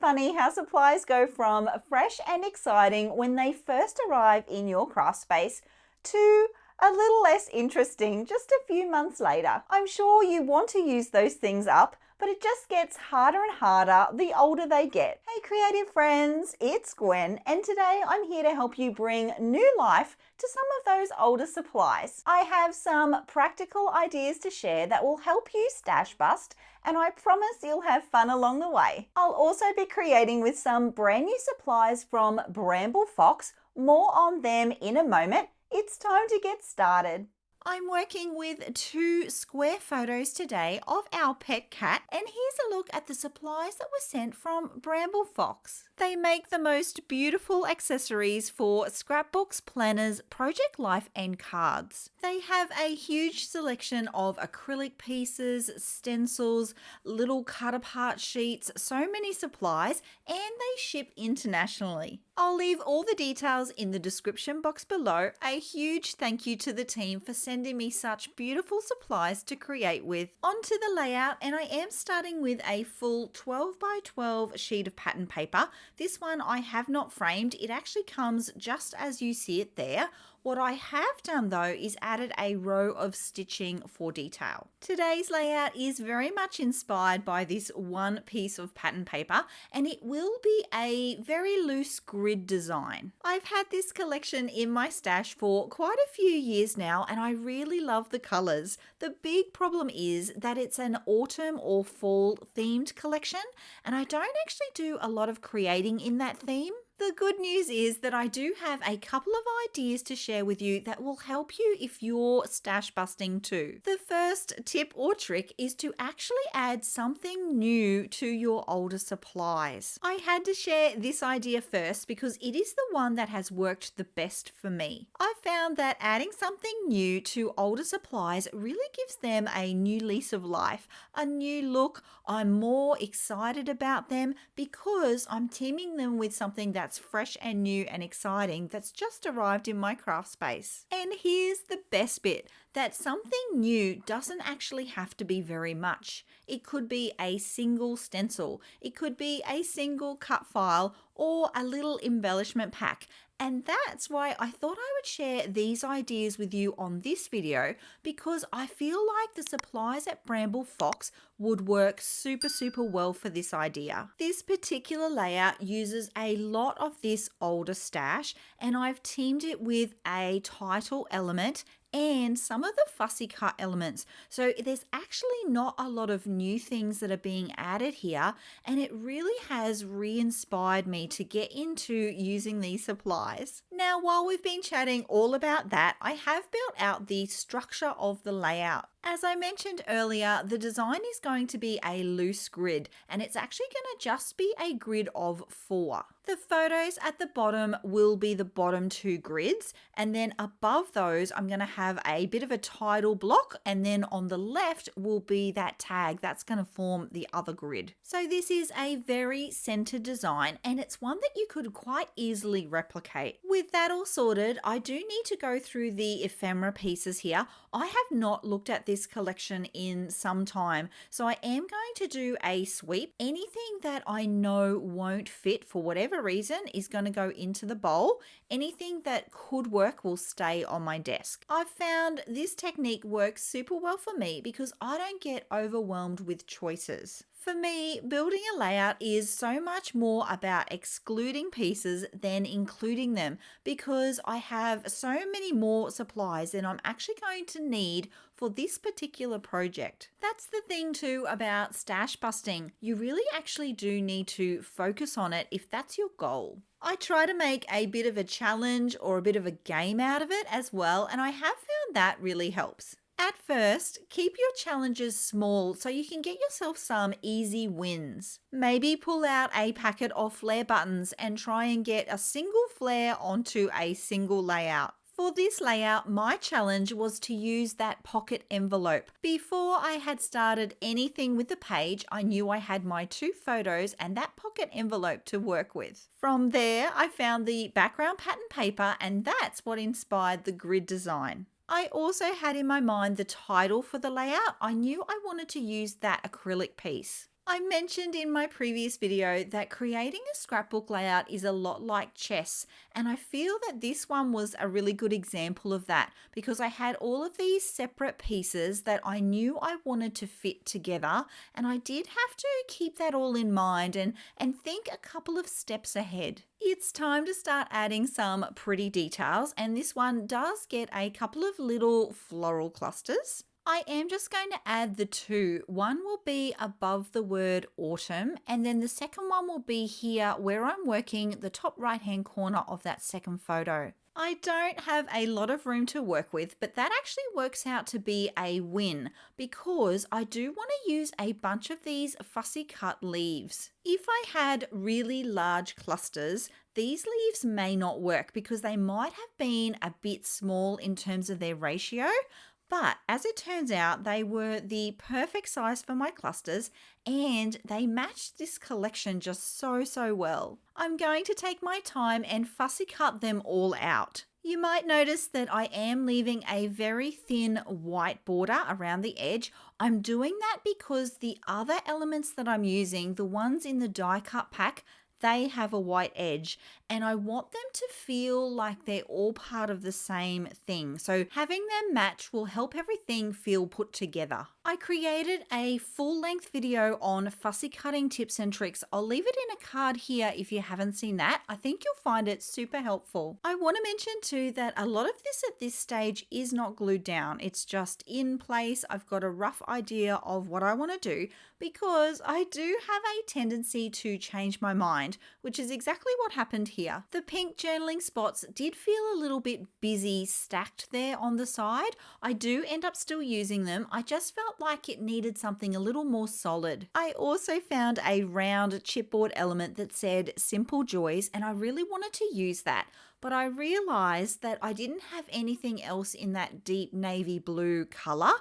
funny how supplies go from fresh and exciting when they first arrive in your craft space to a little less interesting just a few months later? I'm sure you want to use those things up, but it just gets harder and harder the older they get. Hey creative friends, it's Gwen, and today I'm here to help you bring new life to some of those older supplies. I have some practical ideas to share that will help you stash bust, and I promise you'll have fun along the way. I'll also be creating with some brand new supplies from Bramble Fox. More on them in a moment. It's time to get started. I'm working with 2 square photos today of our pet cat, and here's a look at the supplies that were sent from Bramble Fox. They make the most beautiful accessories for scrapbooks, planners, project life and cards. They have a huge selection of acrylic pieces, stencils, little cut apart sheets, so many supplies, and they ship internationally. I'll leave all the details in the description box below. A huge thank you to the team for sending me such beautiful supplies to create with. Onto the layout, and I am starting with a full 12 by 12 sheet of pattern paper. This one I have not framed. It actually comes just as you see it there. What I have done though is added a row of stitching for detail. Today's layout is very much inspired by this one piece of pattern paper, and it will be a very loose grid design. I've had this collection in my stash for quite a few years now, and I really love the colors. The big problem is that it's an autumn or fall themed collection, and I don't actually do a lot of creating in that theme. The good news is that I do have a couple of ideas to share with you that will help you if you're stash busting too. The first tip or trick is to actually add something new to your older supplies. I had to share this idea first because it is the one that has worked the best for me. I found that adding something new to older supplies really gives them a new lease of life, a new look. I'm more excited about them because I'm teaming them with something that's fresh and new and exciting that's just arrived in my craft space. And here's the best bit, that something new doesn't actually have to be very much. It could be a single stencil, it could be a single cut file, or a little embellishment pack. And that's why I thought I would share these ideas with you on this video, because I feel like the supplies at Bramble Fox would work super well for this idea. This particular layout uses a lot of this older stash, and I've teamed it with a title element and some of the fussy cut elements. So there's actually not a lot of new things that are being added here, and it really has re-inspired me to get into using these supplies. Now, while we've been chatting all about that, I have built out the structure of the layout. As I mentioned earlier, the design is going to be a loose grid, and it's actually going to just be a grid of 4. The photos at the bottom will be the bottom 2 grids, and then above those I'm going to have a bit of a title block, and then on the left will be that tag that's going to form the other grid. So this is a very centered design, and it's one that you could quite easily replicate. With that all sorted, I do need to go through the ephemera pieces here. I have not looked at this collection in some time, so I am going to do a sweep. Anything that I know won't fit for whatever reason is going to go into the bowl. Anything that could work will stay on my desk. I've found this technique works super well for me because I don't get overwhelmed with choices. For me, building a layout is so much more about excluding pieces than including them, because I have so many more supplies than I'm actually going to need for this particular project. That's the thing too about stash busting. You really actually do need to focus on it if that's your goal. I try to make a bit of a challenge or a bit of a game out of it as well, and I have found that really helps. At first, keep your challenges small so you can get yourself some easy wins. Maybe pull out a packet of flare buttons and try and get a single flare onto a single layout. For this layout, my challenge was to use that pocket envelope. Before I had started anything with the page, I knew I had my 2 photos and that pocket envelope to work with. From there, I found the background pattern paper, and that's what inspired the grid design. I also had in my mind the title for the layout. I knew I wanted to use that acrylic piece. I mentioned in my previous video that creating a scrapbook layout is a lot like chess, and I feel that this one was a really good example of that because I had all of these separate pieces that I knew I wanted to fit together, and I did have to keep that all in mind and think a couple of steps ahead. It's time to start adding some pretty details, and this one does get a couple of little floral clusters. I am just going to add the two. One will be above the word autumn, and then the second one will be here where I'm working the top right hand corner of that second photo. I don't have a lot of room to work with, but that actually works out to be a win because I do want to use a bunch of these fussy cut leaves. If I had really large clusters, these leaves may not work because they might have been a bit small in terms of their ratio. But as it turns out, they were the perfect size for my clusters and they matched this collection just so well. I'm going to take my time and fussy cut them all out. You might notice that I am leaving a very thin white border around the edge. I'm doing that because the other elements that I'm using, the ones in the die cut pack, they have a white edge and I want them to feel like they're all part of the same thing. So having them match will help everything feel put together. I created a full-length video on fussy cutting tips and tricks. I'll leave it in a card here if you haven't seen that. I think you'll find it super helpful. I want to mention too that a lot of this at this stage is not glued down. It's just in place. I've got a rough idea of what I want to do because I do have a tendency to change my mind, which is exactly what happened here. The pink journaling spots did feel a little bit busy stacked there on the side. I do end up still using them. I just felt like it needed something a little more solid. I also found a round chipboard element that said Simple Joys, and I really wanted to use that. But I realized that I didn't have anything else in that deep navy blue color.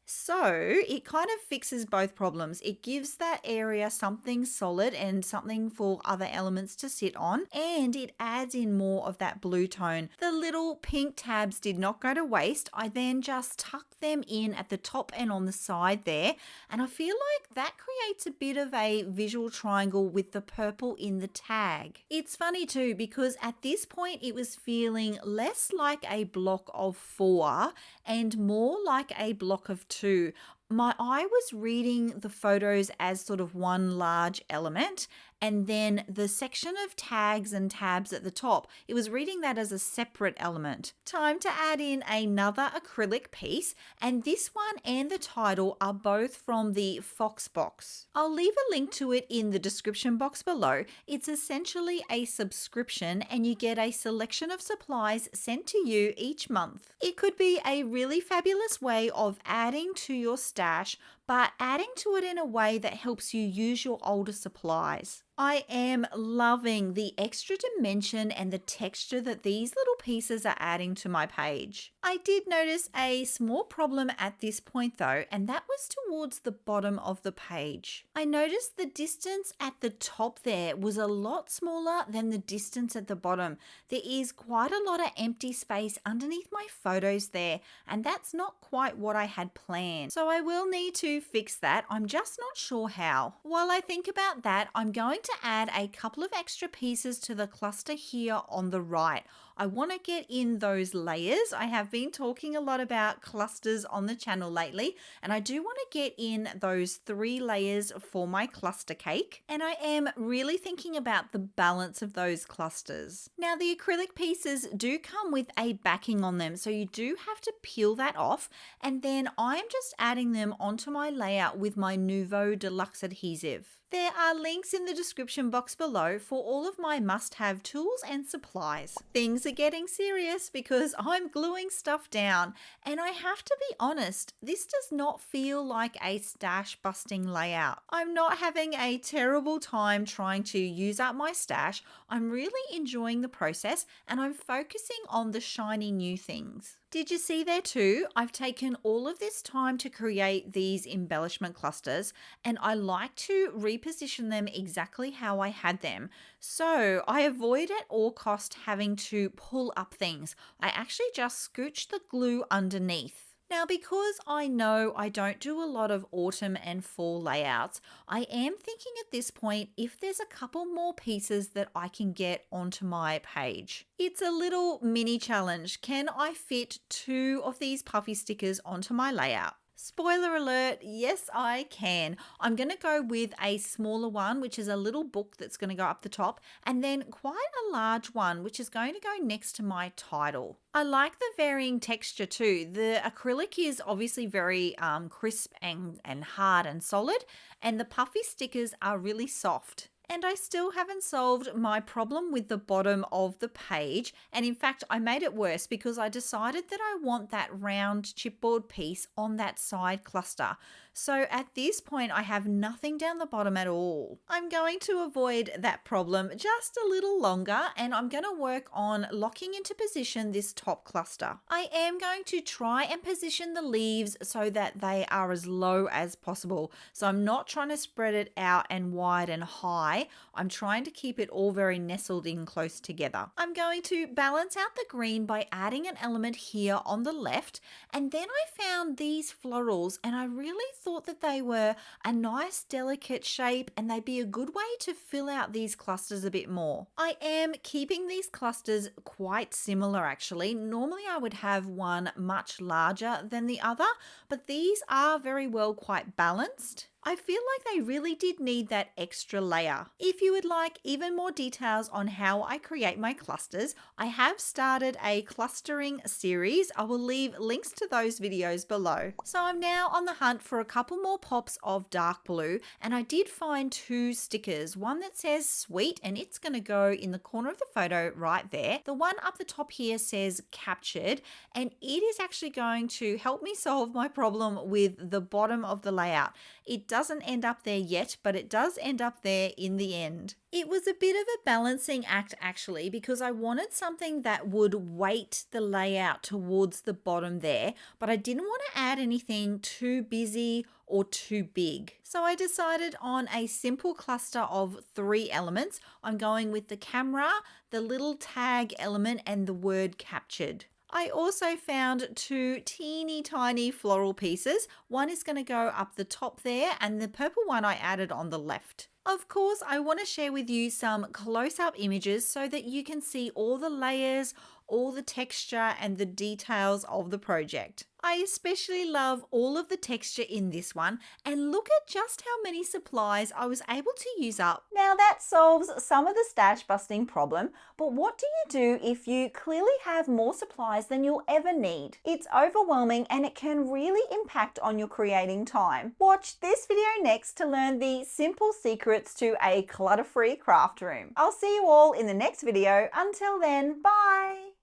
So it kind of fixes both problems. It gives that area something solid and something for other elements to sit on, and it adds in more of that blue tone. The little pink tabs did not go to waste. I then just tucked them in at the top and on the side there, and I feel like that creates a bit of a visual triangle with the purple in the tag. It's funny too because at this point it was feeling less like a block of 4 and more like a block of 2. My eye was reading the photos as sort of one large element, and then the section of tags and tabs at the top, it was reading that as a separate element. Time to add in another acrylic piece, and this one and the title are both from the Fox box. I'll leave a link to it in the description box below. It's essentially a subscription and you get a selection of supplies sent to you each month. It could be a really fabulous way of adding to your stash, but adding to it in a way that helps you use your older supplies. I am loving the extra dimension and the texture that these little pieces are adding to my page. I did notice a small problem at this point though, and that was towards the bottom of the page. I noticed the distance at the top there was a lot smaller than the distance at the bottom. There is quite a lot of empty space underneath my photos there, and that's not quite what I had planned. So I will need to fix that. I'm just not sure how. While I think about that, I'm going to add a couple of extra pieces to the cluster here on the right. I want to get in those layers. I have been talking a lot about clusters on the channel lately, and I do want to get in those 3 layers for my cluster cake, and I am really thinking about the balance of those clusters. Now the acrylic pieces do come with a backing on them, so you do have to peel that off, and then I'm just adding them onto my layout with my Nuvo Deluxe adhesive. There are links in the description box below for all of my must-have tools and supplies. Things are getting serious because I'm gluing stuff down, and I have to be honest, this does not feel like a stash busting layout. I'm not having a terrible time trying to use up my stash. I'm really enjoying the process and I'm focusing on the shiny new things. Did you see there too? I've taken all of this time to create these embellishment clusters, and I like to reposition them exactly how I had them. So I avoid at all cost having to pull up things. I actually just scooch the glue underneath. Now, because I know I don't do a lot of autumn and fall layouts, I am thinking at this point if there's a couple more pieces that I can get onto my page. It's a little mini challenge. Can I fit 2 of these puffy stickers onto my layout? Spoiler alert, yes I can. I'm going to go with a smaller one, which is a little book that's going to go up the top, and then quite a large one, which is going to go next to my title. I like the varying texture too. The acrylic is obviously very crisp and hard and solid, and the puffy stickers are really soft. And I still haven't solved my problem with the bottom of the page. And in fact, I made it worse because I decided that I want that round chipboard piece on that side cluster. So at this point, I have nothing down the bottom at all. I'm going to avoid that problem just a little longer, and I'm going to work on locking into position this top cluster. I am going to try and position the leaves so that they are as low as possible. So I'm not trying to spread it out and wide and high. I'm trying to keep it all very nestled in close together. I'm going to balance out the green by adding an element here on the left, and then I found these florals and I really thought that they were a nice delicate shape and they'd be a good way to fill out these clusters a bit more. I am keeping these clusters quite similar actually. Normally I would have one much larger than the other, but these are very well quite balanced. I feel like they really did need that extra layer. If you would like even more details on how I create my clusters, I have started a clustering series. I will leave links to those videos below. So I'm now on the hunt for a couple more pops of dark blue, and I did find 2 stickers. One that says sweet, and it's going to go in the corner of the photo right there. The one up the top here says captured, and it is actually going to help me solve my problem with the bottom of the layout. It doesn't end up there yet, but it does end up there in the end. It was a bit of a balancing act actually, because I wanted something that would weight the layout towards the bottom there, but I didn't want to add anything too busy or too big. So I decided on a simple cluster of 3 elements. I'm going with the camera, the little tag element, and the word captured. I also found 2 teeny tiny floral pieces. One is going to go up the top there, and the purple one I added on the left. Of course, I want to share with you some close-up images so that you can see all the layers, all the texture and the details of the project. I especially love all of the texture in this one, and look at just how many supplies I was able to use up. Now that solves some of the stash busting problem, but what do you do if you clearly have more supplies than you'll ever need? It's overwhelming and it can really impact on your creating time. Watch this video next to learn the simple secrets to a clutter-free craft room. I'll see you all in the next video. Until then, bye!